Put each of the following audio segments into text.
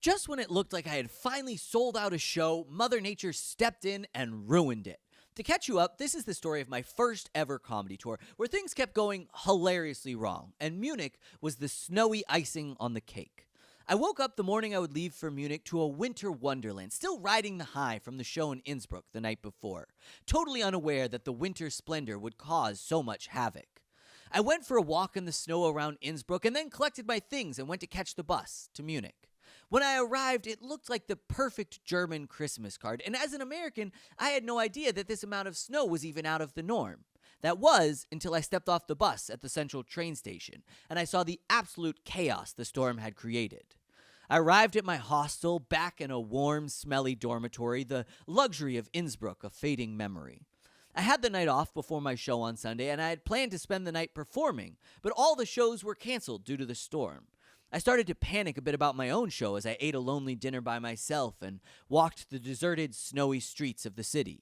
Just when it looked like I had finally sold out a show, Mother Nature stepped in and ruined it. To catch you up, this is the story of my first ever comedy tour, where things kept going hilariously wrong, and Munich was the snowy icing on the cake. I woke up the morning I would leave for Munich to a winter wonderland, still riding the high from the show in Innsbruck the night before, totally unaware that the winter splendor would cause so much havoc. I went for a walk in the snow around Innsbruck and then collected my things and went to catch the bus to Munich. When I arrived, it looked like the perfect German Christmas card, and as an American, I had no idea that this amount of snow was even out of the norm. That was until I stepped off the bus at the central train station, and I saw the absolute chaos the storm had created. I arrived at my hostel, back in a warm, smelly dormitory, the luxury of Innsbruck, a fading memory. I had the night off before my show on Sunday, and I had planned to spend the night performing, but all the shows were canceled due to the storm. I started to panic a bit about my own show as I ate a lonely dinner by myself and walked the deserted, snowy streets of the city.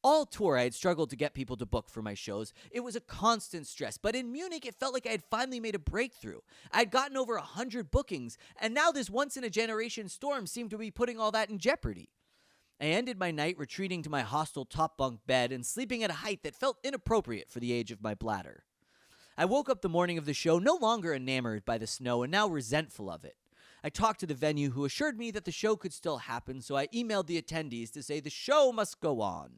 All tour, I had struggled to get people to book for my shows. It was a constant stress, but in Munich, it felt like I had finally made a breakthrough. I had gotten over 100 bookings, and now this once-in-a-generation storm seemed to be putting all that in jeopardy. I ended my night retreating to my hostel top bunk bed and sleeping at a height that felt inappropriate for the age of my bladder. I woke up the morning of the show no longer enamored by the snow and now resentful of it. I talked to the venue, who assured me that the show could still happen, so I emailed the attendees to say the show must go on.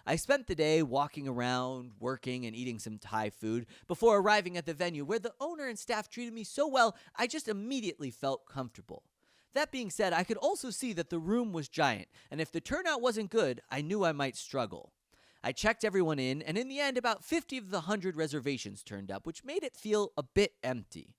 I spent the day walking around, working, and eating some Thai food before arriving at the venue, where the owner and staff treated me so well I just immediately felt comfortable. That being said, I could also see that the room was giant, and if the turnout wasn't good, I knew I might struggle. I checked everyone in, and in the end, about 50 of the 100 reservations turned up, which made it feel a bit empty.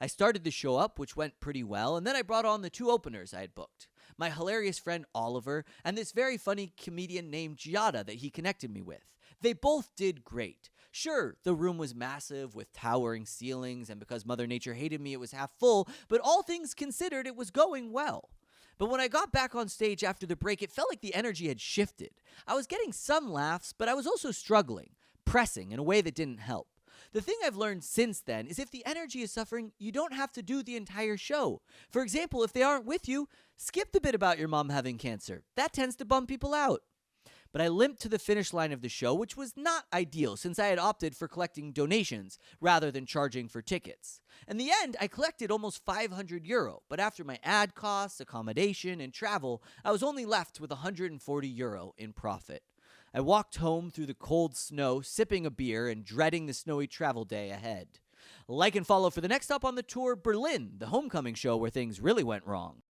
I started the show up, which went pretty well, and then I brought on the two openers I had booked. My hilarious friend Oliver, and this very funny comedian named Giada that he connected me with. They both did great. Sure, the room was massive with towering ceilings, and because Mother Nature hated me, it was half full, but all things considered, it was going well. But when I got back on stage after the break, it felt like the energy had shifted. I was getting some laughs, but I was also struggling, pressing in a way that didn't help. The thing I've learned since then is if the energy is suffering, you don't have to do the entire show. For example, if they aren't with you, skip the bit about your mom having cancer. That tends to bum people out. But I limped to the finish line of the show, which was not ideal since I had opted for collecting donations rather than charging for tickets. In the end, I collected almost €500, but after my ad costs, accommodation, and travel, I was only left with €140 in profit. I walked home through the cold snow, sipping a beer and dreading the snowy travel day ahead. Like and follow for the next stop on the tour, Berlin, the homecoming show where things really went wrong.